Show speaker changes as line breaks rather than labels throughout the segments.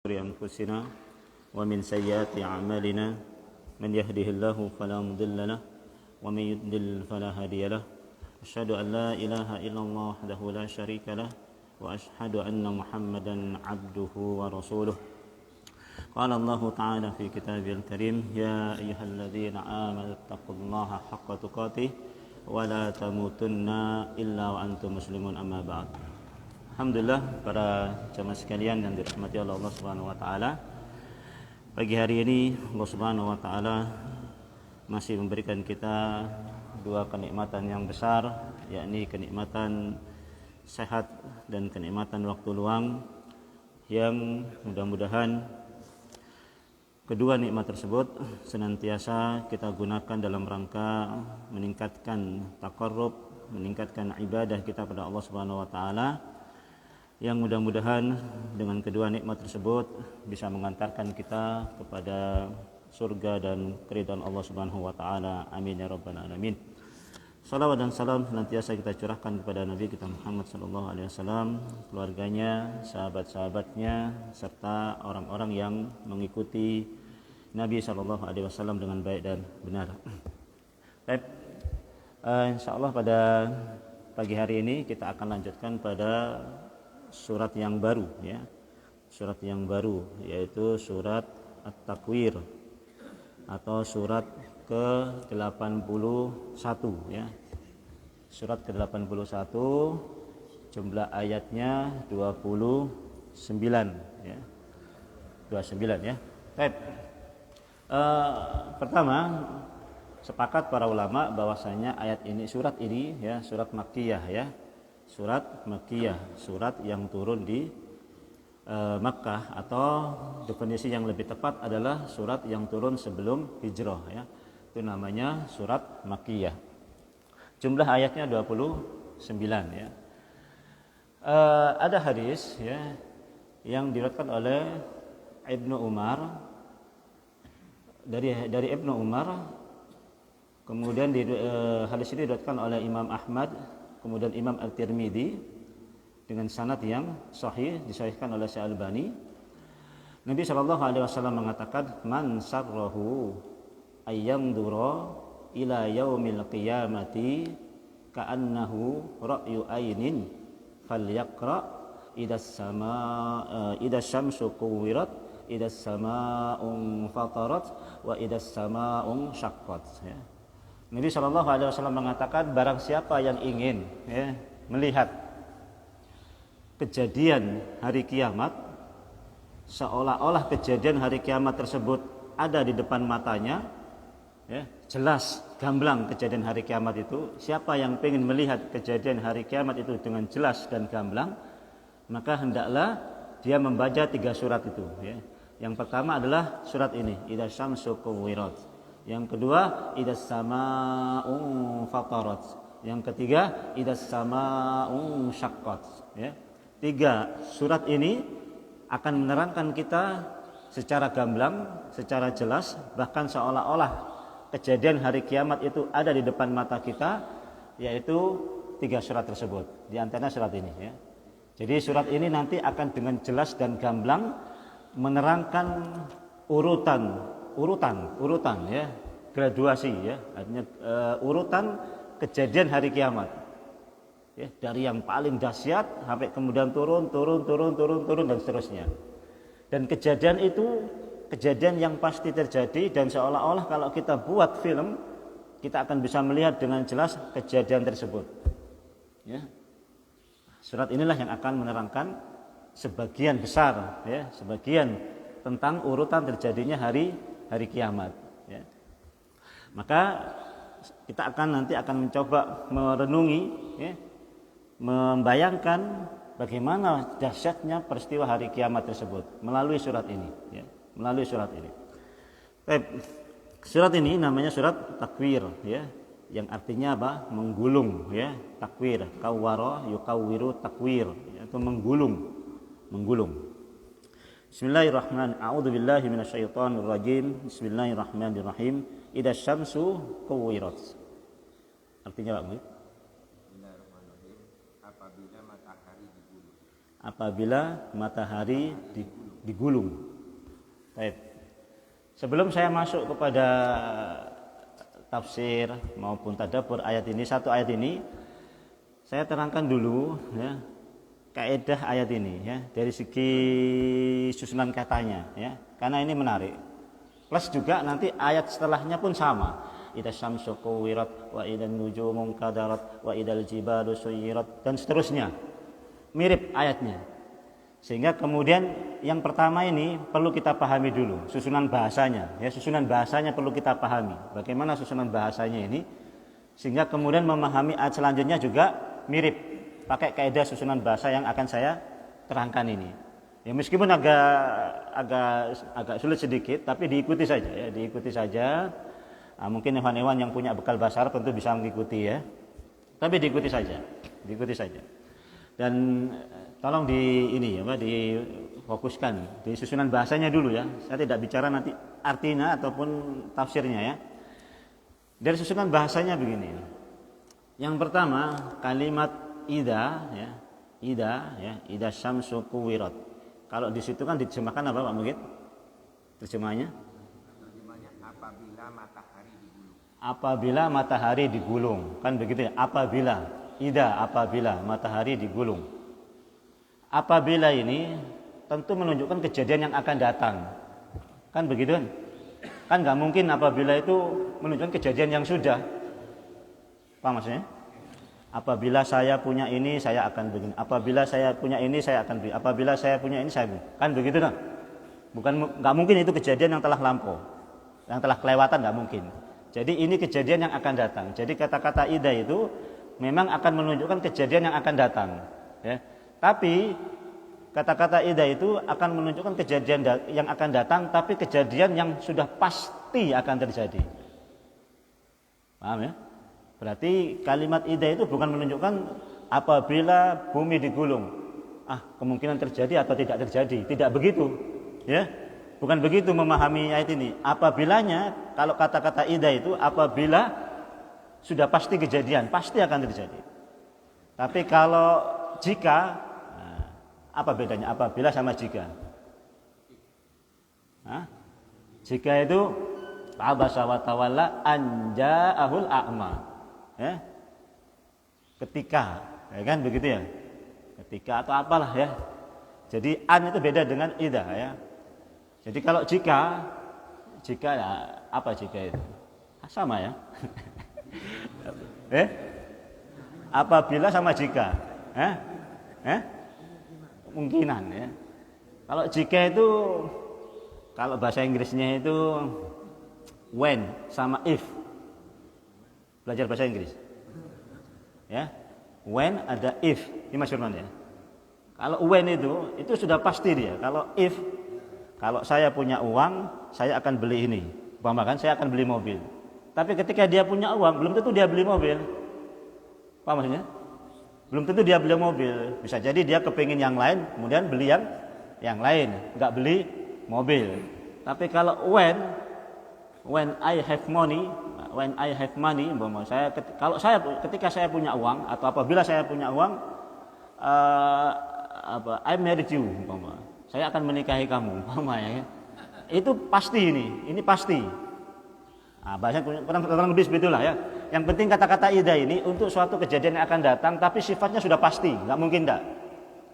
أنفسنا ومن سيئات أعمالنا من يهده الله فلا مضل له ومن يضلل فلا هادي له أشهد أن لا إله إلا الله وحده لا شريك له وأشهد أن محمدا عبده ورسوله قال الله تعالى في كتابه الكريم يا أيها الذين آمنوا اتقوا الله حق تقاته ولا تموتن إلا وأنتم مسلمون أما بعد. Alhamdulillah para jamaah sekalian yang dirahmati oleh Allah Subhanahu wa taala. Pagi hari ini Allah Subhanahu wa taala masih memberikan kita dua kenikmatan yang besar, yakni kenikmatan sehat dan kenikmatan waktu luang, yang mudah-mudahan kedua nikmat tersebut senantiasa kita gunakan dalam rangka meningkatkan taqarrub, meningkatkan ibadah kita pada Allah Subhanahu wa taala, yang mudah-mudahan dengan kedua nikmat tersebut bisa mengantarkan kita kepada surga dan keridhaan Allah Subhanahu wa taala. Amin ya rabbal alamin. Salawat dan salam senantiasa kita curahkan kepada Nabi kita Muhammad sallallahu alaihi wasallam, keluarganya, sahabat-sahabatnya, serta orang-orang yang mengikuti Nabi sallallahu alaihi wasallam dengan baik dan benar. Baik. Insyaallah pada pagi hari ini kita akan lanjutkan pada surat yang baru, ya. Surat yang baru yaitu surat At-Takwir atau surat ke-81, ya. Surat ke-81, jumlah ayatnya 29, ya. 29, ya. Baik. Pertama, sepakat para ulama bahwasanya ayat ini, surat ini, ya, surat Makkiyah, ya. Surat Makkiyah, surat yang turun di Makkah, atau definisi yang lebih tepat adalah surat yang turun sebelum hijrah, ya. Itu namanya surat Makkiyah. Jumlah ayatnya 29, ya. Ada hadis, ya, yang diriwayatkan oleh Ibnu Umar, dari Ibnu Umar, kemudian hadis ini diriwayatkan oleh Imam Ahmad, kemudian Imam At-Tirmidzi dengan sanad yang sahih, disahihkan oleh Syekh Albani. Nabi sallallahu alaihi wasallam mengatakan, "Man sarrahu ayyandura ila yaumil qiyamati ka'annahu ra'yu ainin falyaqra idas syamsu kuwirat idas samaa'un fatarat wa idas samaa'un syaqqat." Ya. Nabi Shallallahu Alaihi Wasallam mengatakan, barang siapa yang ingin, ya, melihat kejadian hari kiamat, seolah-olah kejadian hari kiamat tersebut ada di depan matanya, ya, jelas gamblang kejadian hari kiamat itu. Siapa yang ingin melihat kejadian hari kiamat itu dengan jelas dan gamblang, maka hendaklah dia membaca 3 surat itu, ya. Yang pertama adalah surat ini, Idza syamsu kuwirat. Yang kedua, idas samaa'un fatarat. Yang ketiga, idas samaa'un syaqqat, ya. 3 surat ini akan menerangkan kita secara gamblang, secara jelas, bahkan seolah-olah kejadian hari kiamat itu ada di depan mata kita, yaitu 3 surat tersebut. Di antaranya surat ini, ya. Jadi surat ini nanti akan dengan jelas dan gamblang menerangkan urutan, ya, graduasi, ya, artinya urutan kejadian hari kiamat, ya, dari yang paling dahsyat sampai kemudian turun dan seterusnya. Dan kejadian itu kejadian yang pasti terjadi, dan seolah-olah kalau kita buat film, kita akan bisa melihat dengan jelas kejadian tersebut, ya. Surat inilah yang akan menerangkan sebagian besar, ya, sebagian tentang urutan terjadinya hari kiamat, ya. Maka kita nanti akan mencoba merenungi, ya, membayangkan bagaimana dahsyatnya peristiwa hari kiamat tersebut melalui surat ini, ya, melalui surat ini. Surat ini namanya surat Takwir, ya, yang artinya apa? Menggulung, ya. Takwir, kawwara yukawwiru takwir, yaitu menggulung. Bismillahirrahmanirrahim. A'udzubillahi minasyaitonirrajim. Bismillahirrahmanirrahim. Idza syamsu kuwirat. Artinya Pak Muhammad? Bismillahirrahmanirrahim. Apabila matahari digulung. digulung. Baik. Sebelum saya masuk kepada tafsir maupun tadabbur ayat ini, satu ayat ini saya terangkan dulu ya kaidah ayat ini ya dari segi susunan katanya ya. Karena ini menarik. Plus juga nanti ayat setelahnya pun sama. Idza syamsu kuwirat wa idzan nujumu kadarat wa idzal jibalu suyirat dan seterusnya. Mirip ayatnya. Sehingga kemudian yang pertama ini perlu kita pahami dulu susunan bahasanya. Ya, susunan bahasanya perlu kita pahami. Bagaimana susunan bahasanya ini sehingga kemudian memahami ayat selanjutnya juga mirip pakai kaidah susunan bahasa yang akan saya terangkan ini. Ya meskipun agak sulit sedikit tapi diikuti saja ya, diikuti saja. Nah, mungkin hewan-hewan yang punya bekal bahasa Arab tentu bisa mengikuti ya. Tapi diikuti saja. Dan tolong difokuskan di susunan bahasanya dulu ya. Saya tidak bicara nanti artinya ataupun tafsirnya ya. Dari susunan bahasanya begini. Yang pertama kalimat idza ya. Idza syamsu kuwirat. Kalau di situ kan diterjemahkan apa Pak Mugid? Terjemahannya apabila matahari digulung. Kan begitu ya? Apabila matahari digulung. Apabila ini tentu menunjukkan kejadian yang akan datang. Kan begitu kan? Kan enggak mungkin apabila itu menunjukkan kejadian yang sudah. Apa maksudnya? Apabila saya punya ini saya akan begini. Apabila saya punya ini saya akan begini. Apabila saya punya ini saya begini. Kan begitu kan? Enggak mungkin itu kejadian yang telah lampau. Yang telah kelewatan enggak mungkin. Jadi ini kejadian yang akan datang. Jadi kata-kata idza itu memang akan menunjukkan kejadian yang akan datang, ya. Tapi kata-kata idza itu akan menunjukkan kejadian yang akan datang, tapi kejadian yang sudah pasti akan terjadi. Paham ya? Berarti kalimat idza itu bukan menunjukkan apabila bumi digulung. Kemungkinan terjadi atau tidak terjadi. Tidak begitu, ya. Bukan begitu memahami ayat ini. Apabilanya, kalau kata-kata idza itu apabila sudah pasti kejadian, pasti akan terjadi. Tapi kalau jika, apa bedanya apabila sama jika? Jika itu abasa wa tawalla an ja'ahul a'ma. Ya. Ketika, ya kan begitu ya. Ketika atau apalah ya. Jadi an itu beda dengan idza ya. Jadi kalau jika ya, apa jika itu? Sama ya. Apabila sama jika. Kemungkinan ya. Kalau jika itu kalau bahasa Inggrisnya itu when sama if. Belajar bahasa Inggris. Ya. When ada if, ini Mas Firman ya. Kalau when itu sudah pasti dia. Kalau if, kalau saya punya uang, saya akan beli ini. Umpama kan saya akan beli mobil. Tapi ketika dia punya uang, belum tentu dia beli mobil. Apa maksudnya? Belum tentu dia beli mobil. Bisa jadi dia kepingin yang lain, kemudian beli yang lain, enggak beli mobil. Tapi kalau when I have money, umpama ketika saya punya uang atau apabila saya punya uang, I married you, umpama. Saya akan menikahi kamu, umpama ya. Itu pasti ini pasti. Bahasa kurang lebih sebetulnya ya. Yang penting kata-kata idza ini untuk suatu kejadian yang akan datang, tapi sifatnya sudah pasti, nggak mungkin enggak.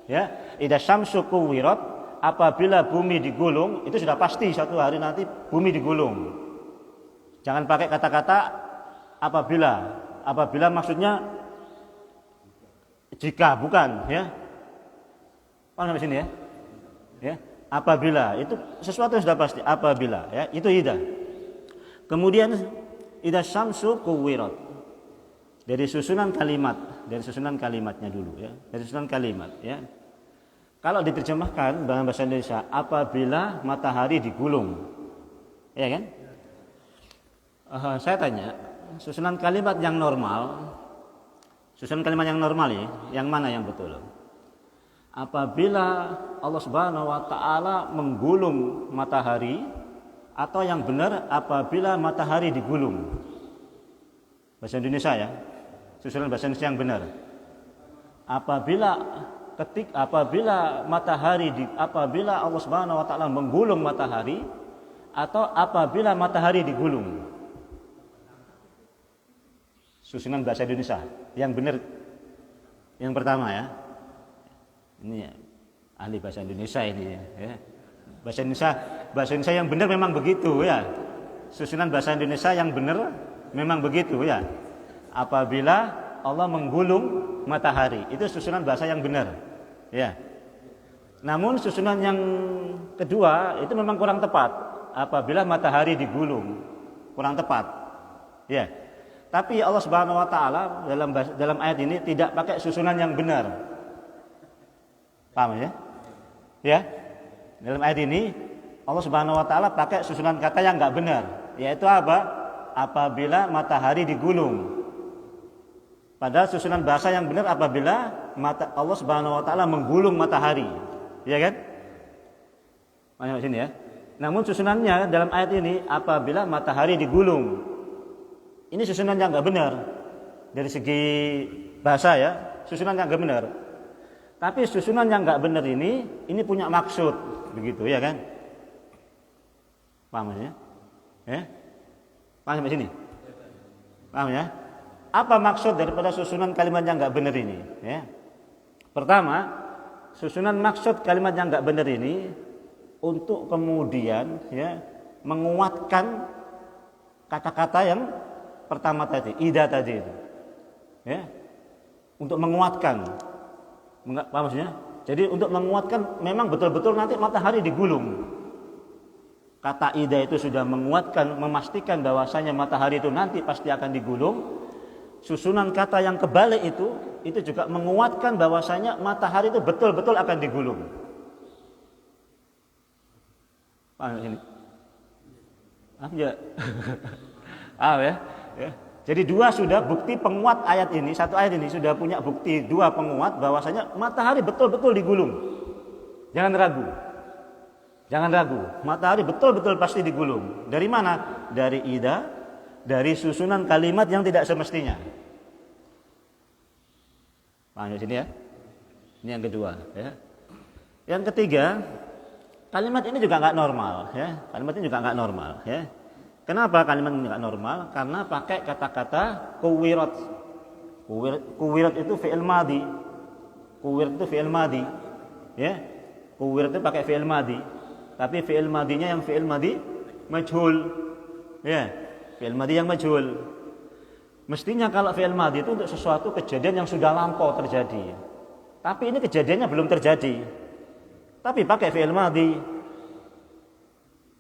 Ya, idza syamsu kuwirat, apabila bumi digulung, itu sudah pasti suatu hari nanti bumi digulung. Jangan pakai kata-kata apabila. Apabila maksudnya jika, bukan ya. Paham sampai sini ya? Ya, apabila itu sesuatu yang sudah pasti, apabila ya, itu idza. Kemudian idza syamsu kuwirat. Dari susunan kalimatnya dulu ya. Dari susunan kalimat ya. Kalau diterjemahkan dalam bahasa Indonesia, apabila matahari digulung. Ya kan? Saya tanya, susunan kalimat yang normal ya, yang mana yang betul? Apabila Allah Subhanahu wa taala menggulung matahari, atau yang benar apabila matahari digulung. Bahasa Indonesia ya. Susunan bahasa Indonesia yang benar. Apabila apabila Allah Subhanahu wa taala menggulung matahari atau apabila matahari digulung. Susunan bahasa Indonesia yang benar yang pertama ya. Ini ahli bahasa Indonesia ini ya. Bahasa Indonesia yang benar memang begitu ya. Susunan bahasa Indonesia yang benar memang begitu ya. Apabila Allah menggulung matahari, itu susunan bahasa yang benar. Ya. Namun susunan yang kedua itu memang kurang tepat. Apabila matahari digulung, kurang tepat. Ya. Tapi Allah Subhanahu wa taala dalam ayat ini tidak pakai susunan yang benar. Paham ya? Ya. Dalam ayat ini Allah Subhanahu wa taala pakai susunan kata yang enggak benar, yaitu apa? Apabila matahari digulung. Padahal susunan bahasa yang benar apabila Allah Subhanahu wa taala menggulung matahari. Ya kan? Masuk sini ya. Namun susunannya dalam ayat ini apabila matahari digulung. Ini susunan yang enggak benar. Dari segi bahasa ya, susunan yang enggak benar. Tapi susunan yang enggak benar ini punya maksud, begitu ya kan? Paham ya? Ya? Paham sampai sini? Paham ya? Apa maksud daripada susunan kalimat yang enggak benar ini? Ya. Pertama, susunan maksud kalimat yang enggak benar ini untuk kemudian ya menguatkan kata-kata yang pertama tadi, ida tadi itu. Ya. Untuk menguatkan. Paham maksudnya? Jadi untuk menguatkan memang betul-betul nanti matahari digulung. Kata ida itu sudah menguatkan, memastikan bahwasanya matahari itu nanti pasti akan digulung. Susunan kata yang kebalik itu juga menguatkan bahwasanya matahari itu betul-betul akan digulung. Paham ini? Paham ya? Paham ya? Ya. Jadi dua sudah bukti penguat ayat ini, satu ayat ini sudah punya bukti dua penguat bahwasanya matahari betul-betul digulung. Jangan ragu. Jangan ragu, matahari betul-betul pasti digulung. Dari mana? Dari ida, dari susunan kalimat yang tidak semestinya. Paham di sini ya? Ini yang kedua. Ya. Yang ketiga, kalimat ini juga nggak normal. Ya. Kalimat ini juga nggak normal. Ya. Kenapa kalimat ini nggak normal? Karena pakai kata-kata kuwirat. Kuwirat itu fi'il madhi. Kuwirat itu fi'il madhi. Ya. Kuwirat itu pakai fi'il madhi. Tapi fi'il madinya yang fi'il madi majhul. Ya, fi'il madi yang majhul. Mestinya kalau fi'il madi itu untuk sesuatu kejadian yang sudah lampau terjadi. Tapi ini kejadiannya belum terjadi. Tapi pakai fi'il madi.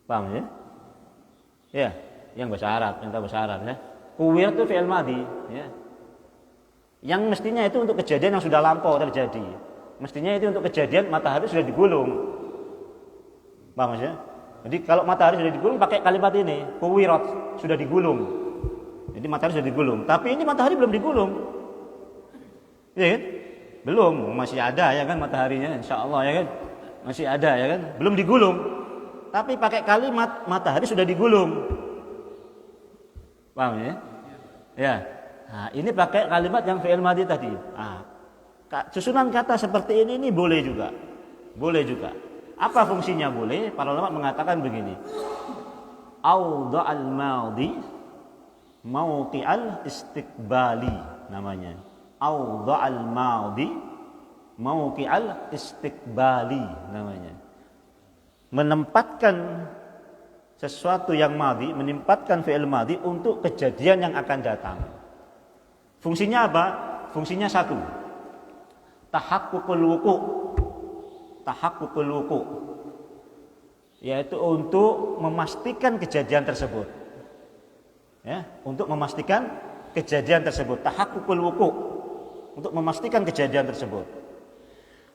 Paham ya? Ya, yang bahasa Arab, yang tahu bahasa Arab ya. Kuwir itu fi'il madi, ya. Yang mestinya itu untuk kejadian yang sudah lampau terjadi. Mestinya itu untuk kejadian matahari sudah digulung. Paham maksudnya? Jadi kalau matahari sudah digulung pakai kalimat ini, kuwirat, sudah digulung. Jadi matahari sudah digulung, tapi ini matahari belum digulung. Ya kan? Belum, masih ada ya kan mataharinya, insyaallah ya kan. Masih ada ya kan? Belum digulung. Tapi pakai kalimat matahari sudah digulung. Paham ya? Ya. Nah, ini pakai kalimat yang fi'il madhi tadi. Nah, susunan kata seperti ini boleh juga. Boleh juga. Apa fungsinya boleh? Para ulama mengatakan begini. Awda'al madhi mauqi'al istiqbali namanya. Awda'al madhi mauqi'al istiqbali namanya. Menempatkan sesuatu yang madhi, menempatkan fi'il madhi untuk kejadian yang akan datang. Fungsinya apa? Fungsinya satu. Tahaqqukul wuqu'. Tahaqqukul wuqu', yaitu untuk memastikan kejadian tersebut. Ya, untuk memastikan kejadian tersebut. Tahaqqukul wuqu', untuk memastikan kejadian tersebut.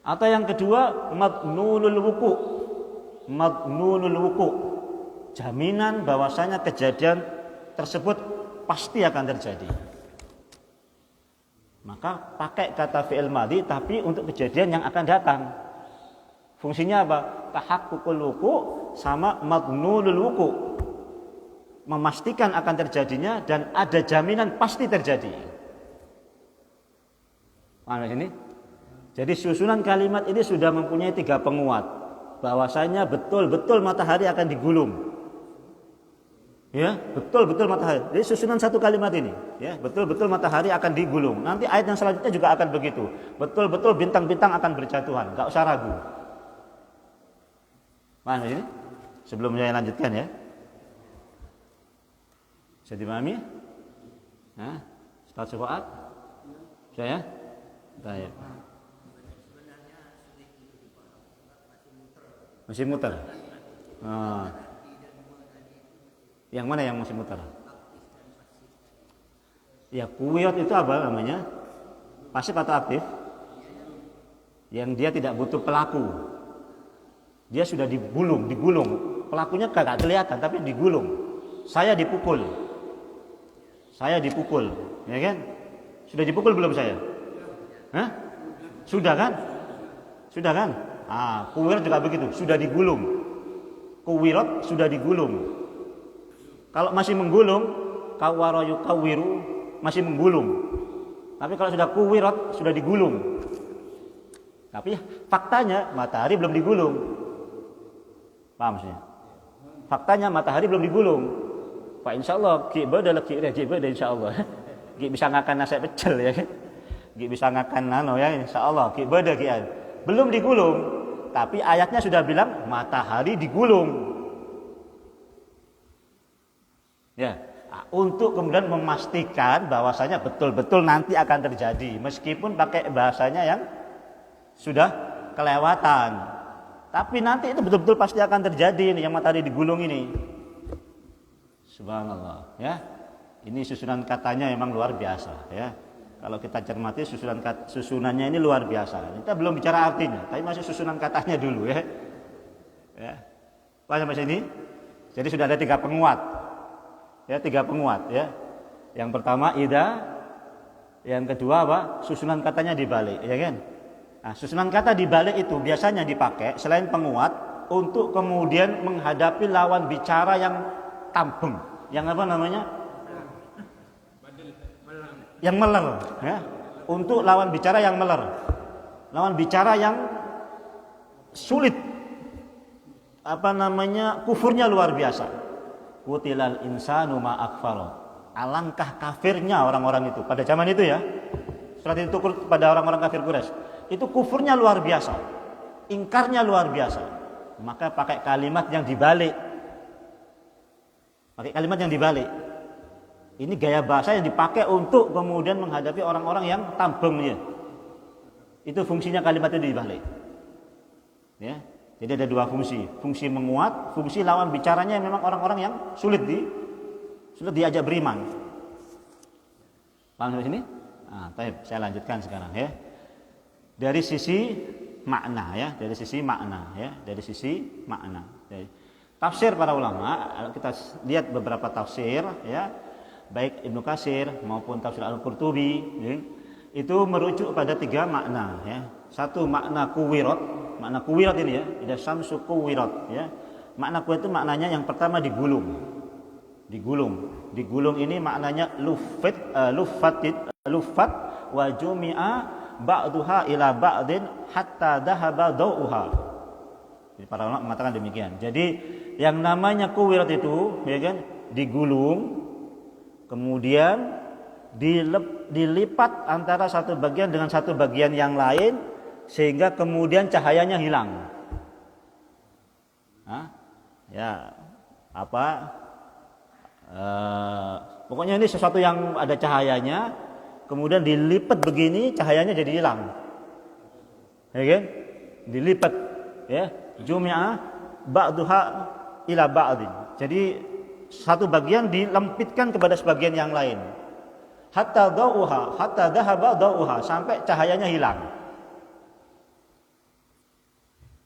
Atau yang kedua, madnunul wuqu'. Madnunul wuqu', jaminan bahwasanya kejadian tersebut pasti akan terjadi. Maka pakai kata fi'il madhi tapi untuk kejadian yang akan datang. Fungsinya apa? Tahaqqukul wuqu' sama madnunul wuqu'. Memastikan akan terjadinya dan ada jaminan pasti terjadi. Paham ini? Jadi susunan kalimat ini sudah mempunyai 3 penguat. Bahwasanya betul-betul matahari akan digulung. Ya, betul-betul matahari. Jadi susunan satu kalimat ini, ya, betul-betul matahari akan digulung. Nanti ayat yang selanjutnya juga akan begitu. Betul-betul bintang-bintang akan berjatuhan, enggak usah ragu. Paham ini? Sebelum saya lanjutkan ya. Bisa dipahami? Hah? Ustaz Fuad? Saya? Baik. Masih muter. Yang mana yang masih muter? Ya, kuwiyat itu apa namanya? Pasif atau aktif? Yang dia tidak butuh pelaku. Dia sudah digulung. Pelakunya kagak kelihatan tapi digulung. Saya dipukul, ya kan? Sudah dipukul belum saya? Hah? Sudah kan? Kuwirat juga begitu, sudah digulung. Kuwirat sudah digulung. Kalau masih menggulung, kawara yukawiru, masih menggulung. Tapi kalau sudah kuwirat, sudah digulung. Tapi faktanya matahari belum digulung. Paham maksudnya? Faktanya matahari belum digulung. Pak insyaallah ki ibadah insyaallah. Ki bisa ngakan nasi pecel ya kan? Ki bisa ngakan ya insyaallah ki ibadah ki. Belum digulung. Tapi ayatnya sudah bilang matahari digulung. Ya, untuk kemudian memastikan bahwasanya betul-betul nanti akan terjadi meskipun pakai bahasanya yang sudah kelewatan. Tapi nanti itu betul-betul pasti akan terjadi ini yang matahari digulung ini. Subhanallah, ya. Ini susunan katanya memang luar biasa, ya. Kalau kita cermati susunannya ini luar biasa. Kita belum bicara artinya, tapi masih susunan katanya dulu ya. Ya. Paham sampai sini? Jadi sudah ada 3 penguat. Ya, 3 penguat ya. Yang pertama ida, yang kedua apa? Susunan katanya dibalik, ya kan? Nah, susunan kata dibalik itu biasanya dipakai selain penguat untuk kemudian menghadapi lawan bicara yang tampung, yang apa namanya? Yang meler, ya. Untuk lawan bicara yang meler, lawan bicara yang sulit, apa namanya, kufurnya luar biasa. Qutilal insanu ma akfaro. Alangkah kafirnya orang-orang itu pada zaman itu ya. Surat itu kepada orang-orang kafir Quraisy. Itu kufurnya luar biasa, ingkarnya luar biasa. Maka pakai kalimat yang dibalik. Ini gaya bahasa yang dipakai untuk kemudian menghadapi orang-orang yang tambeng ya. Itu fungsinya kalimat itu dibalik. Ya. Jadi ada 2 fungsi. Fungsi menguat, fungsi lawan bicaranya memang orang-orang yang sulit diajak beriman. Paham di sini? Nah, saya lanjutkan sekarang ya. Dari sisi makna ya, dari sisi makna. Jadi, tafsir para ulama, kita lihat beberapa tafsir ya, baik Ibnu Katsir maupun tafsir Al-Qurtubi ya, itu merujuk pada 3 makna ya. Satu makna kuwirat ini ya, ada syamsu kuwirat ya. Makna kuwirat itu maknanya yang pertama digulung. Digulung ini maknanya luffat wa jumi'a ba'duha ila ba'din hatta dhahaba dawuha. Jadi para ulama mengatakan demikian. Jadi yang namanya kuwirat itu ya kan digulung, kemudian dilipat antara satu bagian dengan satu bagian yang lain sehingga kemudian cahayanya hilang. Pokoknya ini sesuatu yang ada cahayanya, kemudian dilipat begini, cahayanya jadi hilang. Ya kan? Dilipat ya, jumi'a ba'duha ila ba'din. Jadi satu bagian dilempitkan kepada sebagian yang lain. Hatta dhahaba dawuha, sampai cahayanya hilang.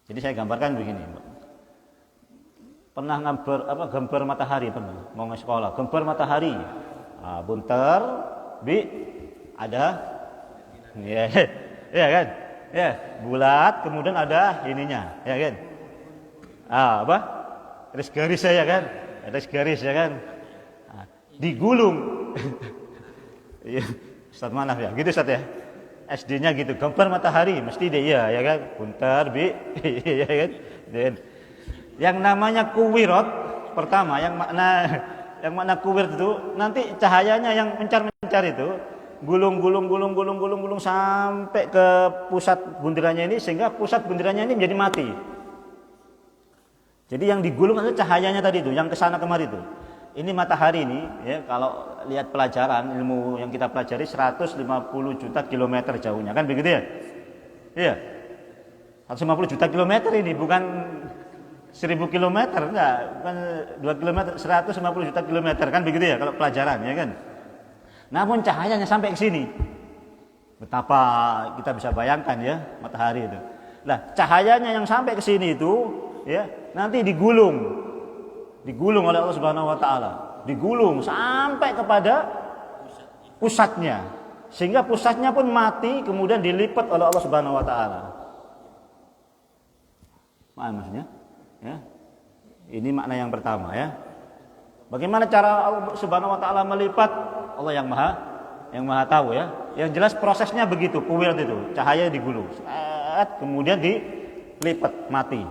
Jadi saya gambarkan begini. Pernah gambar matahari pernah mau ke sekolah, gambar matahari. Bunter ada ya kan? Ya, bulat, kemudian ada ininya, ya kan? Garis ya kan? Garis ya kan? Digulung. Iya, Ustaz Manaf ya, gitu Ustaz ya. SD-nya gitu, gambar matahari mesti dia ya kan, buntar bi ya kan. Dan yang namanya kuwirat pertama, yang makna kuwirat itu nanti cahayanya yang mencar itu gulung sampai ke pusat bunderannya ini, sehingga pusat bunderannya ini menjadi mati. Jadi yang digulung adalah cahayanya tadi itu, yang kesana kemari itu. Ini matahari ini, ya, kalau lihat pelajaran ilmu yang kita pelajari 150 juta kilometer jauhnya, kan begitu ya? Iya. 150 juta kilometer ini, bukan 1000 kilometer, enggak, bukan 2 kilometer, 150 juta kilometer, kan begitu ya kalau pelajaran, ya kan? Namun cahayanya sampai ke sini. Betapa kita bisa bayangkan ya matahari itu. Nah, cahayanya yang sampai ke sini itu, ya, nanti digulung oleh Allah Subhanahu wa taala, digulung sampai kepada pusatnya, sehingga pusatnya pun mati, kemudian dilipat oleh Allah Subhanahu wa taala. Paham maksudnya? Ya. Ini makna yang pertama ya. Bagaimana cara Allah Subhanahu wa taala melipat? Allah yang maha tahu ya. Yang jelas prosesnya begitu, kuwirat itu, cahaya digulung, kemudian dilipat, mati.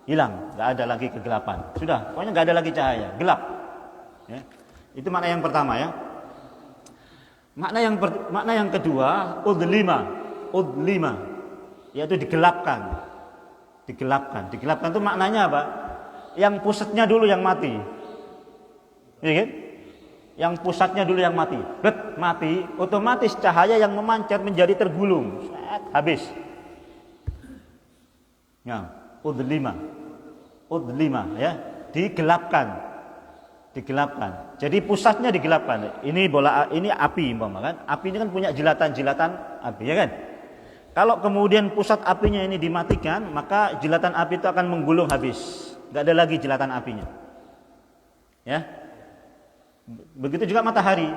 Hilang, nggak ada lagi kegelapan. Sudah, pokoknya nggak ada lagi cahaya, gelap. Ya. Itu makna yang pertama ya. Makna yang kedua, udlima, yaitu digelapkan. Digelapkan itu maknanya apa? Yang pusatnya dulu yang mati, ya kan? Yang pusatnya dulu yang mati, mati, otomatis cahaya yang memancar menjadi tergulung, habis. Ya. Udlima ya, digelapkan. Jadi pusatnya digelapkan. Ini api umpama kan. Api ini kan punya jilatan api ya kan. Kalau kemudian pusat apinya ini dimatikan, maka jilatan api itu akan menggulung habis. Enggak ada lagi jilatan apinya. Ya. Begitu juga matahari.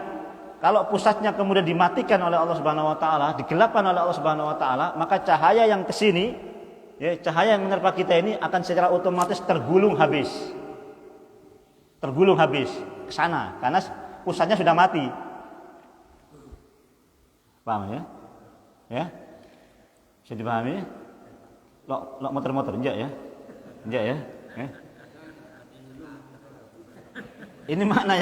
Kalau pusatnya kemudian dimatikan oleh Allah Subhanahu wa taala, digelapkan oleh Allah Subhanahu wa taala, maka cahaya yang ke sini, ya, cahaya yang menerpa kita ini akan secara otomatis tergulung habis ke sana, karena pusatnya sudah mati. Paham ya? Ya, bisa dipahami? Lo motor enggak ya? Ya? Ini makna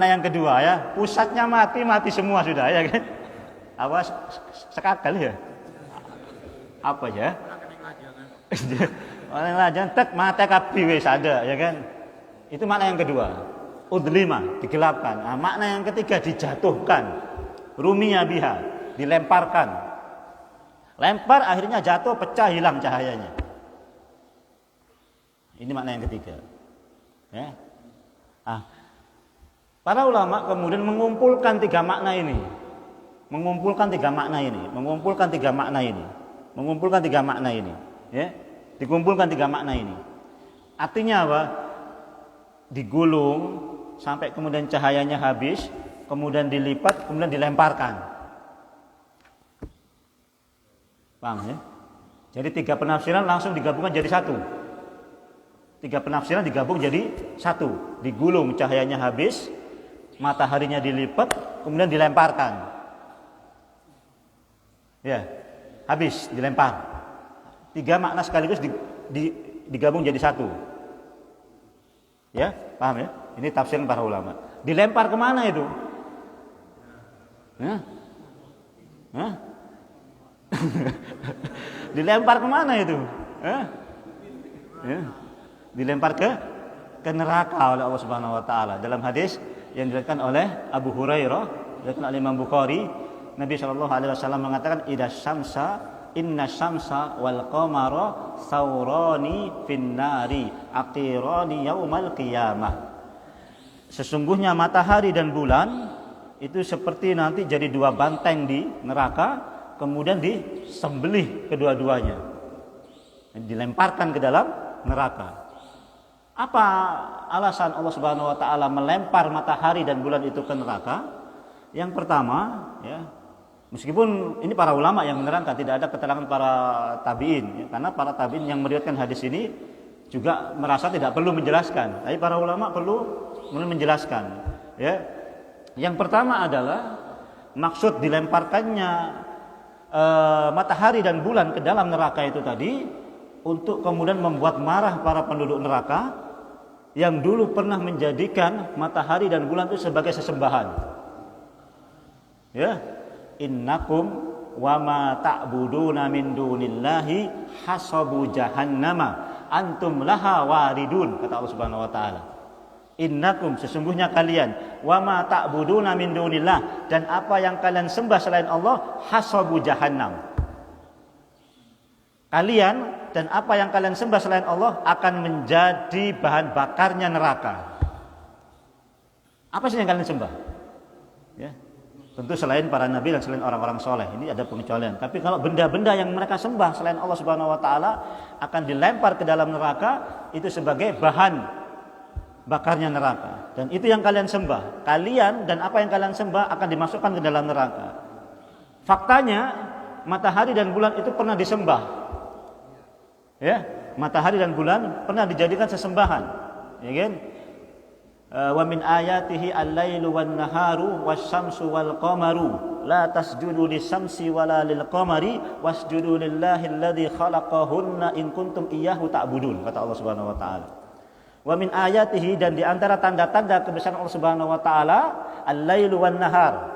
yang kedua ya. Pusatnya mati semua sudah ya kan? Apa sekakal ya? Apa ya? Orang lajang tek mata kapi wis ada ya kan. Itu makna yang kedua. Udlima, digelapkan. Nah, makna yang ketiga dijatuhkan. Rumiya biha, dilemparkan. Lempar akhirnya jatuh, pecah, hilang cahayanya. Ini makna yang ketiga. Ya. Para ulama kemudian mengumpulkan tiga makna ini. Mengumpulkan tiga makna ini. Ya, dikumpulkan tiga makna ini. Artinya apa? Digulung sampai kemudian cahayanya habis, kemudian dilipat, kemudian dilemparkan. Paham ya? Jadi tiga penafsiran langsung digabungkan jadi satu. Digulung, cahayanya habis, mataharinya dilipat, kemudian dilemparkan. Ya, habis, dilempar. Tiga makna sekaligus digabung jadi satu. Ya, paham ya? Ini tafsiran para ulama. Dilempar kemana itu? Dilempar kemana itu? Ya. Dilempar ke neraka oleh Allah Subhanahu wa taala. Dalam hadis yang diriwayatkan oleh Abu Hurairah, diriwayatkan oleh Imam Bukhari, Nabi sallallahu alaihi wasallam mengatakan inna syamsa wal qamara saurani finnari aqirani yaumal qiyamah. Sesungguhnya matahari dan bulan itu seperti nanti jadi dua banteng di neraka, kemudian disembelih kedua-duanya, dilemparkan ke dalam neraka. Apa alasan Allah Subhanahu wa taala melempar matahari dan bulan itu ke neraka? Yang pertama, ya, meskipun ini para ulama yang menerangkan, tidak ada keterangan para tabi'in, ya, karena para tabi'in yang meriwayatkan hadis ini juga merasa tidak perlu menjelaskan. Tapi para ulama perlu menjelaskan. Ya. Yang pertama adalah maksud dilemparkannya matahari dan bulan ke dalam neraka itu tadi untuk kemudian membuat marah para penduduk neraka yang dulu pernah menjadikan matahari dan bulan itu sebagai sesembahan. Ya, innakum wa ma ta'buduna min dunillahi hasabu jahannama antum laha waridun, kata Allah Subhanahu wa taala. Innakum, sesungguhnya kalian, wa ma ta'buduna min dunillah, dan apa yang kalian sembah selain Allah, hasabu jahannam. Kalian dan apa yang kalian sembah selain Allah akan menjadi bahan bakarnya neraka. Apa sih yang kalian sembah? Ya. Tentu selain para nabi dan selain orang-orang soleh, ini ada pengecualian. Tapi kalau benda-benda yang mereka sembah selain Allah Subhanahu wa taala akan dilempar ke dalam neraka, itu sebagai bahan bakarnya neraka. Dan itu yang kalian sembah. Kalian dan apa yang kalian sembah akan dimasukkan ke dalam neraka. Faktanya matahari dan bulan itu pernah disembah. Ya, matahari dan bulan pernah dijadikan sesembahan. Ya kan? Wa min ayatihi al-lailu wan-naharu wasyamsu wal-qamaru la tasjudu lis-syamsi wala lil-qamari wasjudu lillahi alladzi khalaqahunna in kuntum iyyahu ta'budun, kata Allah Subhanahu wa taala. Wa min ayatihi, dan di antara tanda-tanda kebesaran Allah Subhanahu wa taala, al-lailu wan-nahar,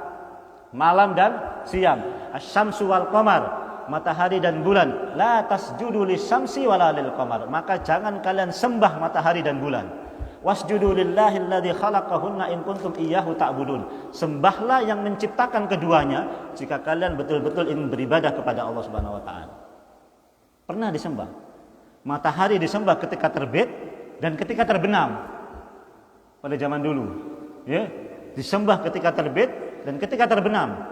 malam dan siang, asy-syamsu wal-qamar, matahari dan bulan, la tasjudu lis-syamsi wala lil-qamar, maka jangan kalian sembah matahari dan bulan. Wasjudu lillahi alladzi khalaqahunna in kuntum iyyahu ta'budun. Sembahlah yang menciptakan keduanya jika kalian betul-betul ingin beribadah kepada Allah Subhanahu wa taala. Pernah disembah. Matahari disembah ketika terbit dan ketika terbenam. Pada zaman dulu, ya, disembah ketika terbit dan ketika terbenam.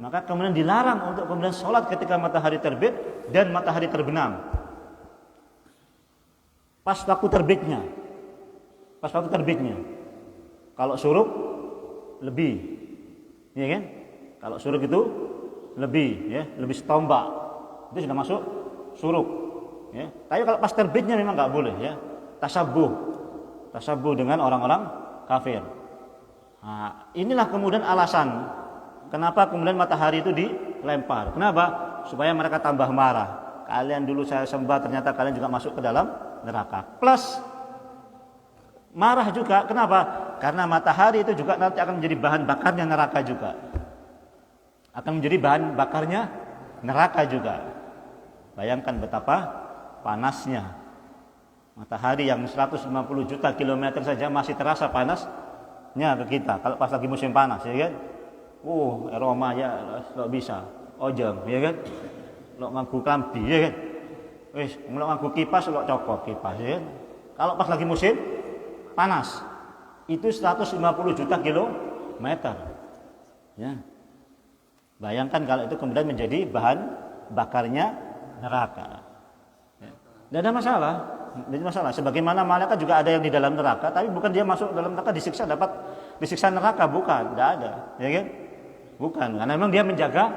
Maka kemudian dilarang untuk kemudian sholat ketika matahari terbit dan matahari terbenam. Pas waktu terbitnya. Pas waktu terbitnya. Kalau syuruk lebih, ya kan? Kalau syuruk itu lebih, ya, lebih setombak, itu sudah masuk syuruk. Ya. Tapi kalau pas terbitnya memang nggak boleh, ya. Tasabuh dengan orang-orang kafir. Nah, inilah kemudian alasan kenapa kemudian matahari itu dilempar. Kenapa? Supaya mereka tambah marah. Kalian dulu saya sembah, ternyata kalian juga masuk ke dalam neraka. Plus marah juga, kenapa? Karena matahari itu juga nanti akan menjadi bahan bakarnya neraka juga. Akan menjadi bahan bakarnya neraka juga. Bayangkan betapa panasnya. Matahari yang 150 juta kilometer saja masih terasa panasnya ke kita. Kalau pas lagi musim panas, ya kan? Aroma ya lo bisa. Ojeng, ya kan? Lo nganggu klambi, ya kan? Wis, lo nganggu kipas, lo cokok kipas, ya kan? Kalau pas lagi musim panas itu 150 juta kilometer, ya. Bayangkan kalau itu kemudian menjadi bahan bakarnya neraka, ya. Tidak ada masalah. Sebagaimana malaikat juga ada yang di dalam neraka, tapi bukan dia masuk dalam neraka disiksa neraka, bukan, tidak ada, ya kan? Bukan, karena memang dia menjaga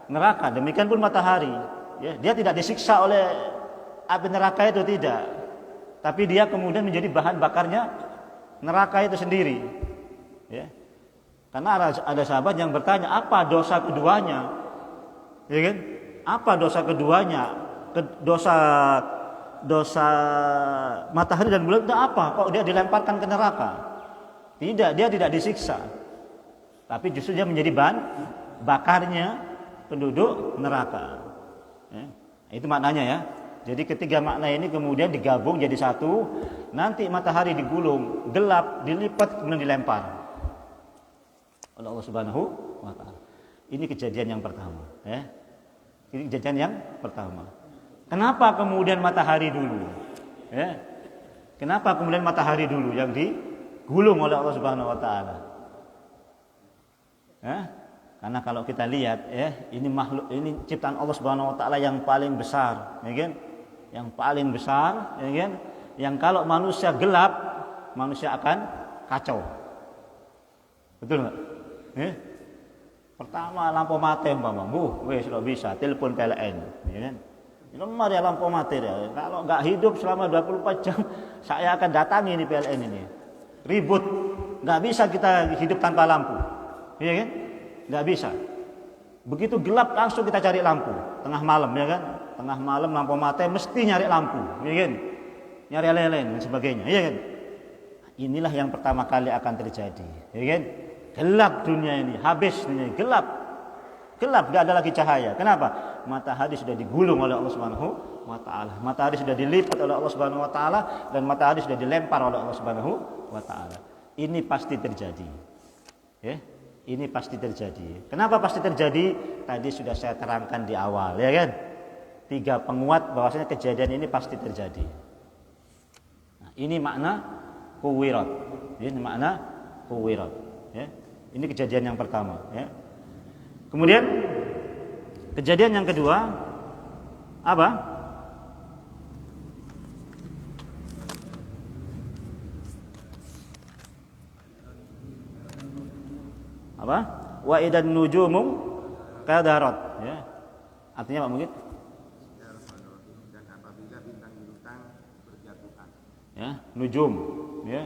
neraka. Demikian pun matahari, ya, dia tidak disiksa oleh api neraka itu, tidak. Tapi dia kemudian menjadi bahan bakarnya neraka itu sendiri, ya. Karena ada sahabat yang bertanya, apa dosa keduanya, ya kan? Apa dosa keduanya? Dosa matahari dan bulan itu apa? Kok dia dilemparkan ke neraka? Tidak, dia tidak disiksa, tapi justru dia menjadi bahan bakarnya penduduk neraka, ya. Itu maknanya, ya. Jadi ketiga makna ini kemudian digabung jadi satu. Nanti matahari digulung, gelap, dilipat, kemudian dilempar oleh Allah Subhanahu wa taala. Ini kejadian yang pertama, ya. Ini kejadian yang pertama. Kenapa kemudian matahari dulu? Ya. Kenapa kemudian matahari dulu yang digulung oleh Allah Subhanahu wa taala? Ya. Karena kalau kita lihat, ya, ini makhluk, ini ciptaan Allah Subhanahu wa taala yang paling besar, ya kan? Yang paling besar, ya kan? Yang kalau manusia gelap, manusia akan kacau. Betul enggak? Ya? Pertama lampu mati wes lo bisa telepon PLN, ya kan? Ini mari lampu mati ya. Kalau enggak hidup selama 24 jam, saya akan datangi ini PLN ini. Ribut, enggak bisa kita hidup tanpa lampu. Ya kan? Enggak bisa. Begitu gelap langsung kita cari lampu. Tengah malam ya kan? Tengah malam lampu mati mesti nyari lampu, ya kan? Nyari lilin dan sebagainya, ya kan? Inilah yang pertama kali akan terjadi, ya kan? Gelap dunia ini, habis dunia ini, gelap. Gelap, gak ada lagi cahaya. Kenapa? Matahari sudah digulung oleh Allah Subhanahu wa taala. Matahari sudah dilipat oleh Allah Subhanahu wa taala dan matahari sudah dilempar oleh Allah Subhanahu wa taala. Ini pasti terjadi. Ya. Ini pasti terjadi. Kenapa pasti terjadi? Tadi sudah saya terangkan di awal, ya kan? 3 penguat bahwasanya kejadian ini pasti terjadi. Nah, ini makna kuwirat. Ini makna kuwirat, ya. Ini kejadian yang pertama, ya. Kemudian kejadian yang kedua apa? Apa? Wa idan nujumu kadarat, ya. Artinya apa mungkin?
Dan apabila bintang-bintang berjatuhan.
Ya, nujum, ya.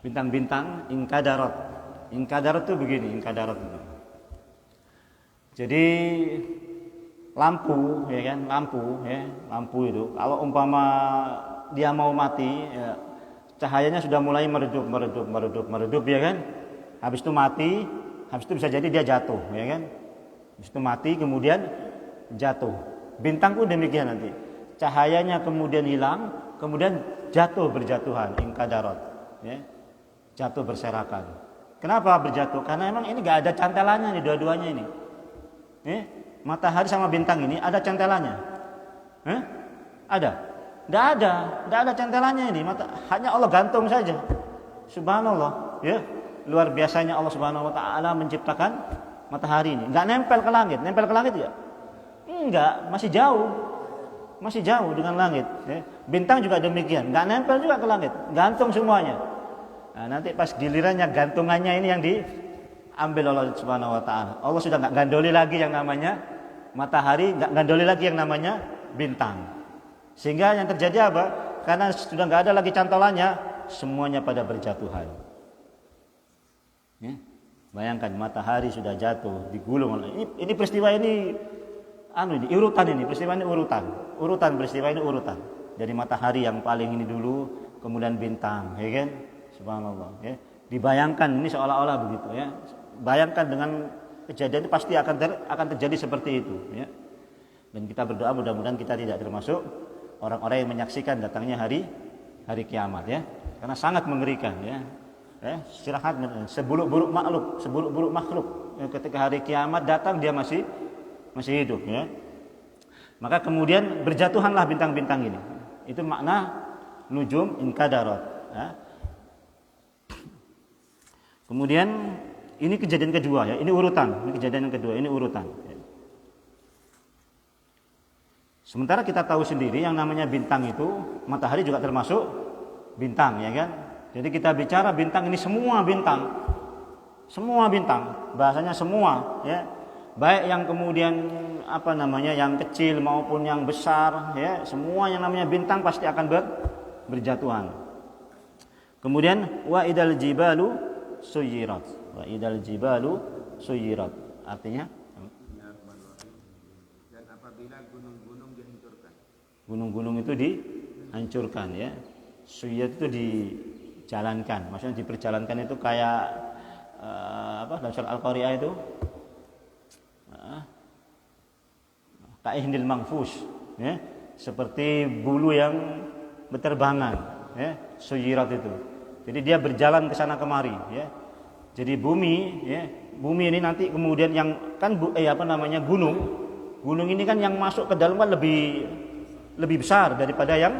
Bintang-bintang ingkadarat. Ingkadarat itu begini, ingkadarat itu. Jadi lampu, ya kan, lampu itu kalau umpama dia mau mati, ya, cahayanya sudah mulai meredup, ya kan. Habis itu mati, habis itu bisa jadi dia jatuh, ya kan. Habis itu mati kemudian jatuh. Bintang pun demikian nanti. Cahayanya kemudian hilang, kemudian jatuh berjatuhan, ingkadarat, ya. Jatuh berserakan. Kenapa berjatuh? Karena emang ini gak ada cantelannya nih dua-duanya ini. Matahari sama bintang ini ada cantelannya. Ada? Tidak ada cantelannya ini. Hanya Allah gantung saja. Subhanallah, ya. Luar biasanya Allah Subhanahu wa taala menciptakan matahari ini. Enggak nempel ke langit. Nempel ke langit ya? Enggak, masih jauh. Masih jauh dengan langit, ya. Bintang juga demikian, enggak nempel juga ke langit. Gantung semuanya. Nah, nanti pas gilirannya gantungannya ini yang diambil Allah Subhanahu wa taala. Allah sudah enggak gandoli lagi yang namanya matahari, enggak gandoli lagi yang namanya bintang. Sehingga yang terjadi apa? Karena sudah enggak ada lagi cantolannya, semuanya pada berjatuhan. Ya. Bayangkan matahari sudah jatuh, digulung oleh ini peristiwa ini urutan ini, peristiwa ini urutan peristiwa ini urutan. Jadi matahari yang paling ini dulu, kemudian bintang, ya kan? Subhanallah, ya. Dibayangkan ini seolah-olah begitu, ya. Bayangkan dengan kejadian itu pasti akan terjadi seperti itu, ya. Dan kita berdoa mudah-mudahan kita tidak termasuk orang-orang yang menyaksikan datangnya hari kiamat, ya. Karena sangat mengerikan, ya. Istirahat seburuk-buruk makhluk, ya, ketika hari kiamat datang dia masih hidup, ya. Maka kemudian berjatuhanlah bintang-bintang ini. Itu makna nujum inkadarat, ya. Kemudian ini kejadian kedua, ya. Ini urutan. Ini kejadian yang kedua, ini urutan, ya. Sementara kita tahu sendiri yang namanya bintang itu, matahari juga termasuk bintang, ya kan? Jadi kita bicara bintang ini semua bintang, bahasanya semua, ya. Baik yang kemudian yang kecil maupun yang besar, ya, semua yang namanya bintang pasti akan berjatuhan. Kemudian wa idal jibalu suyirat. Artinya
dan apabila gunung-gunung dihancurkan.
Gunung-gunung itu dihancurkan, ya. Suyirat itu dijalankan. Maksudnya diperjalankan itu kayak dalam surah Al-Qari'ah itu ka'ihnil manfush, ya, seperti bulu yang berterbangan, ya, suyirat itu. Jadi dia berjalan ke sana kemari, ya. Jadi bumi ini nanti kemudian yang kan gunung ini kan yang masuk ke dalam kan lebih besar daripada yang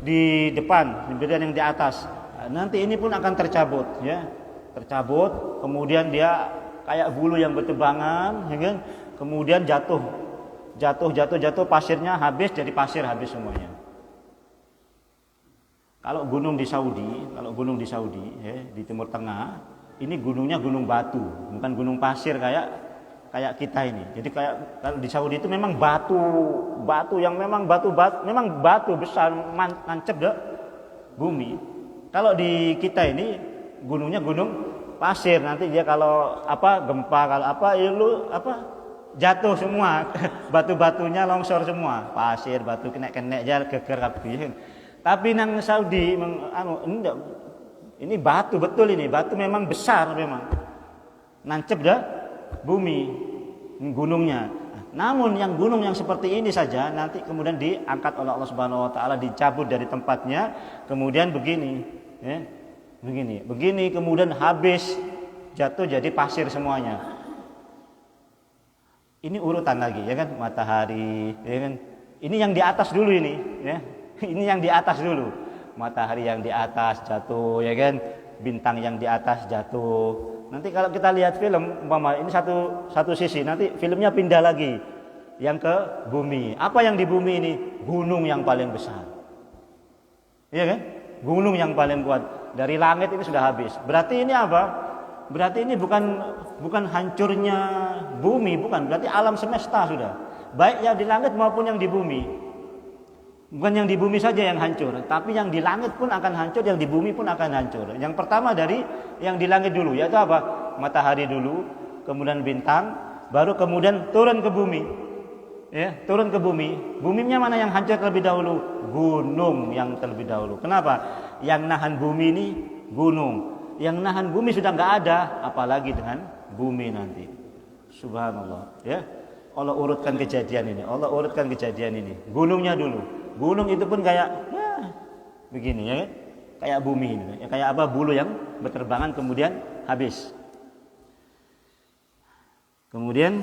di depan, daripada yang di atas. Nanti ini pun akan tercabut, ya. Tercabut, kemudian dia kayak bulu yang berterbangan, ya kan? Kemudian jatuh, pasirnya habis, jadi pasir habis semuanya. Kalau gunung di Saudi, ya, di Timur Tengah, ini gunungnya gunung batu, bukan gunung pasir kayak kita ini. Jadi kalau di Saudi itu memang batu yang memang batu besar nancep deh bumi. Kalau di kita ini gunungnya gunung pasir. Nanti dia kalau gempa, kalau jatuh semua, batu-batunya longsor semua, pasir, batu kena aja geger kabeh. Tapi nang Saudi ini batu betul, ini batu memang besar, memang nancep dah bumi gunungnya. Namun yang gunung yang seperti ini saja nanti kemudian diangkat oleh Allah Subhanahu wa taala, dicabut dari tempatnya, kemudian begini, ya. Begini kemudian habis jatuh jadi pasir semuanya. Ini urutan lagi, ya kan, matahari, ya kan. Ini yang di atas dulu ini, ya. Ini yang di atas dulu. Matahari yang di atas jatuh, ya kan. Bintang yang di atas jatuh. Nanti kalau kita lihat film, umpama ini satu sisi, nanti filmnya pindah lagi yang ke bumi. Apa yang di bumi ini? Gunung yang paling besar. Iya kan? Gunung yang paling kuat. Dari langit ini sudah habis. Berarti ini apa? Berarti ini bukan hancurnya bumi, bukan. Berarti alam semesta sudah. Baik yang di langit maupun yang di bumi. Bukan yang di bumi saja yang hancur, tapi yang di langit pun akan hancur, yang di bumi pun akan hancur. Yang pertama dari yang di langit dulu, yaitu apa? Matahari dulu, kemudian bintang, baru kemudian turun ke bumi. Ya, turun ke bumi. Buminya mana yang hancur terlebih dahulu? Gunung yang terlebih dahulu. Kenapa? Yang nahan bumi ini gunung. Yang nahan bumi sudah enggak ada, apalagi dengan bumi nanti. Subhanallah, ya. Allah urutkan kejadian ini. Allah urutkan kejadian ini. Gunungnya dulu. Gunung itu pun kayak begini, ya, kayak bumi ini, ya, kayak apa, bulu yang berterbangan kemudian habis. Kemudian,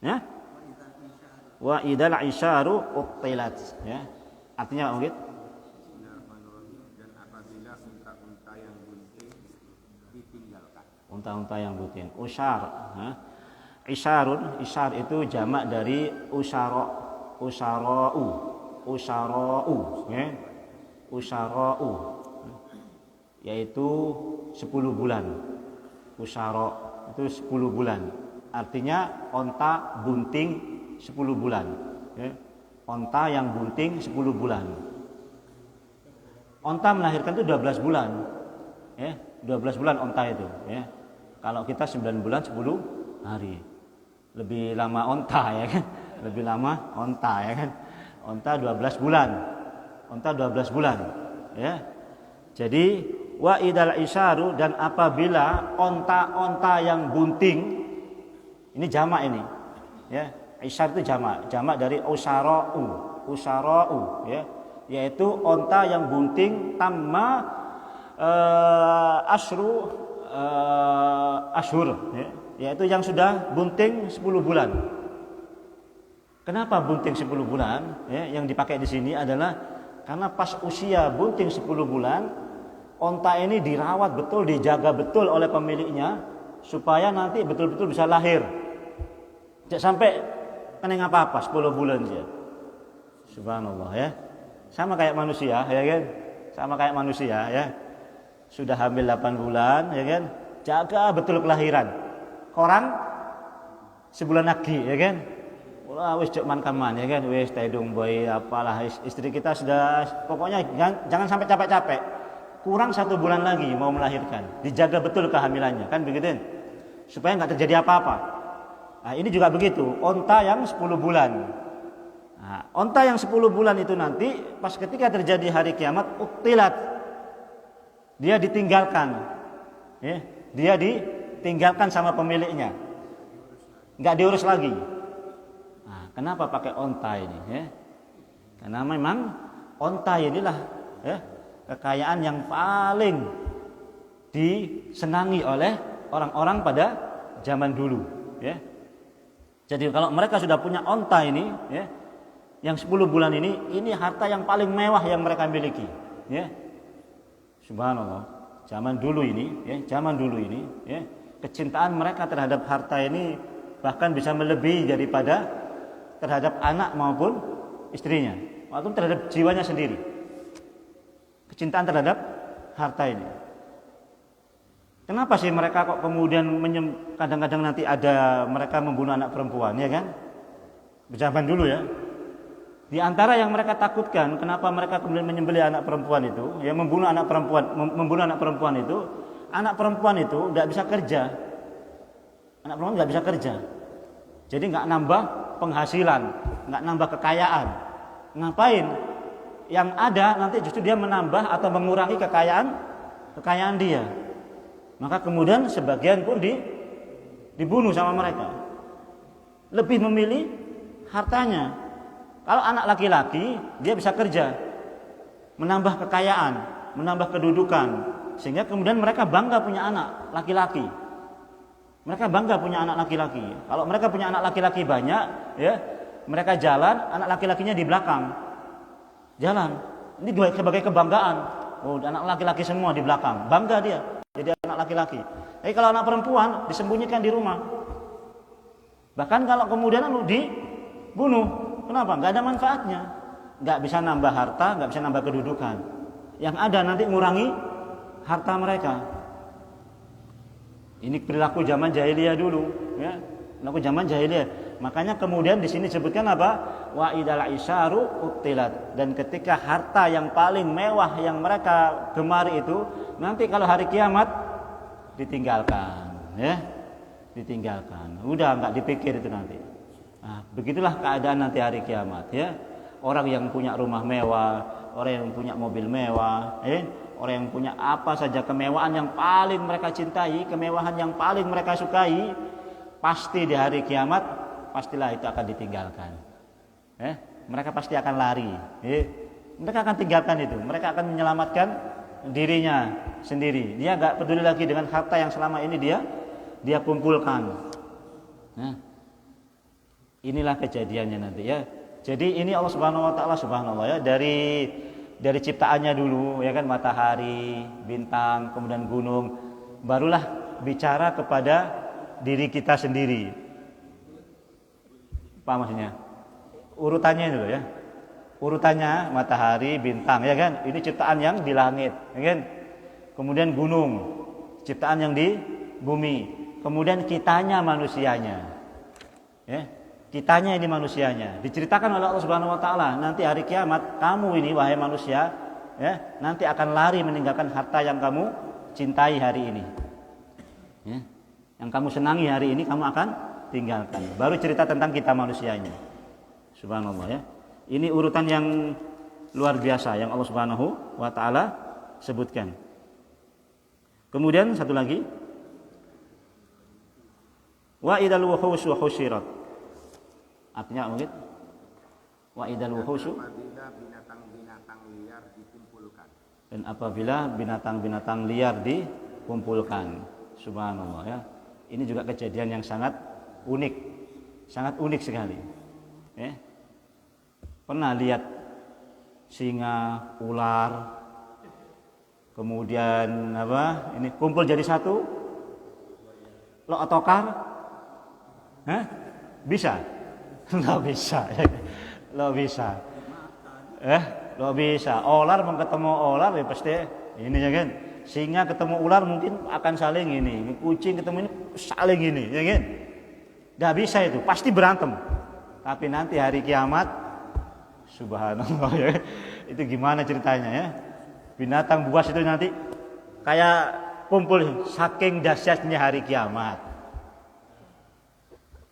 ya, wa idal isyaru uttilat, ya, artinya apa gitu?
Dan apabila unta-unta yang bunting ditinggalkan.
Unta-unta yang bunting. Usyar, ya. Isyar itu jamak dari usyara'u, ya. Usyara'u, yaitu 10 bulan. Usyara' itu 10 bulan. Artinya onta bunting 10 bulan, ya. Onta yang bunting 10 bulan. Onta melahirkan itu 12 bulan, ya. 12 bulan onta itu, ya. Kalau kita 9 bulan 10 hari. Lebih lama onta, ya kan? Lebih lama onta, ya kan? Onta 12 bulan. Onta 12 bulan, ya. Jadi wa idal isyaru, dan apabila onta-onta yang bunting, ini jamak ini, ya. Isyar itu jamak dari usyara'u, ya. Yaitu onta yang bunting tamma ashur, ya. Yaitu yang sudah bunting 10 bulan. Kenapa bunting 10 bulan? Ya, yang dipakai di sini adalah karena pas usia bunting 10 bulan, onta ini dirawat betul, dijaga betul oleh pemiliknya supaya nanti betul-betul bisa lahir. Tidak sampai kena apa-apa 10 bulan saja. Subhanallah, ya. Sama kayak manusia, ya kan? Sama kayak manusia, ya. Sudah hamil 8 bulan, ya kan? Jaga betul kelahiran. Korang sebulan lagi, ya kan? Wah, wis cok man-kaman, ya kan? Wis tedung boy apalah, istri kita sudah, pokoknya jangan sampai capek-capek. Kurang 1 bulan lagi mau melahirkan. Dijaga betul kehamilannya, kan begitu? Supaya enggak terjadi apa-apa. Nah, ini juga begitu, onta yang 10 bulan. Nah, onta yang 10 bulan itu nanti pas ketika terjadi hari kiamat uttilat. Dia ditinggalkan. Ya, dia ditinggalkan sama pemiliknya, nggak diurus lagi. Nah, kenapa pakai onta ini? Ya? Karena memang onta inilah, ya, kekayaan yang paling disenangi oleh orang-orang pada zaman dulu. Ya. Jadi kalau mereka sudah punya onta ini, ya, yang 10 bulan ini harta yang paling mewah yang mereka miliki. Ya. Subhanallah. Zaman dulu ini, ya, kecintaan mereka terhadap harta ini bahkan bisa melebihi daripada terhadap anak maupun istrinya, maupun terhadap jiwanya sendiri. Kecintaan terhadap harta ini. Kenapa sih mereka kok kemudian kadang-kadang nanti ada mereka membunuh anak perempuan, ya kan? Zaman dulu, ya. Di antara yang mereka takutkan, kenapa mereka kemudian menyembelih anak perempuan itu, ya membunuh anak perempuan itu nggak bisa kerja. Anak perempuan nggak bisa kerja. Jadi nggak nambah penghasilan, nggak nambah kekayaan. Ngapain? Yang ada nanti justru dia menambah atau mengurangi kekayaan dia. Maka kemudian sebagian pun dibunuh sama mereka. Lebih memilih hartanya. Kalau anak laki-laki dia bisa kerja, menambah kekayaan, menambah kedudukan, sehingga kemudian mereka bangga punya anak laki-laki. Mereka bangga punya anak laki-laki. Kalau mereka punya anak laki-laki banyak, ya, mereka jalan, anak laki-lakinya di belakang. Jalan. Ini sebagai kebanggaan. Oh, anak laki-laki semua di belakang. Bangga dia jadi anak laki-laki. Tapi kalau anak perempuan disembunyikan di rumah. Bahkan kalau kemudian dibunuh, kenapa? Nggak ada manfaatnya. Nggak bisa nambah harta, nggak bisa nambah kedudukan. Yang ada nanti ngurangi harta mereka. Ini perilaku zaman jahiliyah dulu, ya. Perilaku zaman jahiliyah. Makanya kemudian di sini disebutkan apa? Wa idal isyaru utilat. Dan ketika harta yang paling mewah yang mereka gemari itu nanti kalau hari kiamat ditinggalkan, ya. Ditinggalkan. Udah nggak dipikir itu nanti. Nah, begitulah keadaan nanti hari kiamat, ya. Orang yang punya rumah mewah, orang yang punya mobil mewah, orang yang punya apa saja kemewahan yang paling mereka cintai, kemewahan yang paling mereka sukai, pasti di hari kiamat pastilah itu akan ditinggalkan. Mereka pasti akan lari. Mereka akan tinggalkan itu. Mereka akan menyelamatkan dirinya sendiri. Dia nggak peduli lagi dengan harta yang selama ini dia kumpulkan. Inilah kejadiannya nanti, ya. Jadi ini Allah Subhanahu wa taala, subhanallah, ya, dari ciptaannya dulu, ya kan, matahari, bintang, kemudian gunung, barulah bicara kepada diri kita sendiri. Apa maksudnya? Urutannya itu, ya. Urutannya matahari, bintang, ya kan? Ini ciptaan yang di langit, ya kan? Kemudian gunung, ciptaan yang di bumi. Kemudian kitanya manusianya. Ya. Kitanya ini manusianya. Diceritakan oleh Allah Subhanahu wa taala, nanti hari kiamat kamu ini wahai manusia, ya, nanti akan lari meninggalkan harta yang kamu cintai hari ini. Ya. Yang kamu senangi hari ini kamu akan tinggalkan. Baru cerita tentang kita manusianya. Subhanallah, ya. Ini urutan yang luar biasa yang Allah Subhanahu wa taala sebutkan. Kemudian satu lagi, wa idal wuhus wa husyirat. Artinya mungkin wa idal wuhusu,
apabila binatang-binatang liar dikumpulkan.
Dan apabila binatang-binatang liar dikumpulkan. Subhanallah, ya. Ini juga kejadian yang sangat unik. Sangat unik sekali. Ya. Pernah lihat singa, ular, kemudian apa? Ini kumpul jadi satu? Lo otokar? Bisa? Lo bisa. Lo bisa. Lo bisa. Ular mau ketemu ular ya pasti ini, ya kan? Singa ketemu ular mungkin akan saling ini. Kucing ketemu ini saling ini, ya kan? Nggak bisa itu, pasti berantem. Tapi nanti hari kiamat, subhanallah, ya. Itu gimana ceritanya, ya? Binatang buas itu nanti kayak kumpul saking dahsyatnya hari kiamat.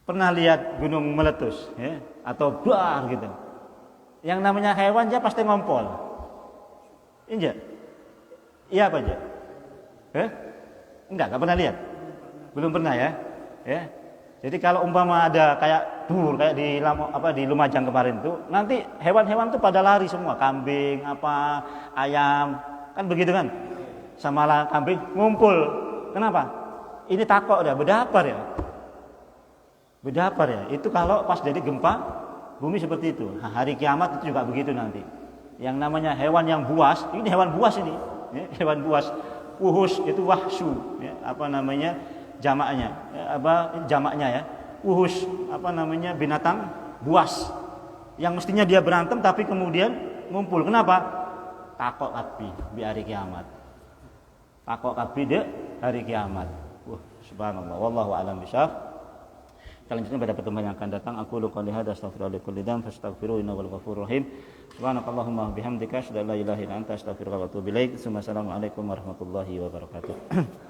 Pernah lihat gunung meletus, ya? Atau bar gitu. Yang namanya hewan dia pasti ngompol. Injak. Iya apa aja? Enggak pernah lihat. Belum pernah, ya. Ya. Jadi kalau umpama ada kayak di Lumajang kemarin itu, nanti hewan-hewan itu pada lari semua, kambing, ayam, kan begitu kan? Sama kambing ngumpul. Kenapa? Ini takok dah, berdapar ya. Berdapar ya. Itu kalau pas jadi gempa bumi seperti itu. Nah, hari kiamat itu juga begitu nanti. Yang namanya hewan yang buas, ini hewan buas ini, ya, hewan buas. Wuhus itu wahsu, ya, jamaknya, jamaknya ya. Wuhus binatang buas. Yang mestinya dia berantem tapi kemudian ngumpul. Kenapa? Takok kabeh di hari kiamat. Takok kabeh di hari kiamat. Subhanallah, wallahu a'lam bishawab. Kita lanjutkan pada pertemuan yang akan datang. Aku qouli hadza astaghfirullaha li kulli dzam fastaghfiruhu innahu wal ghafurur rahim. Subhanakallahumma bihamdika asyhadu an la ilaha illa anta astaghfiruka wa atubu ilaik. Assalamualaikum warahmatullahi wabarakatuh.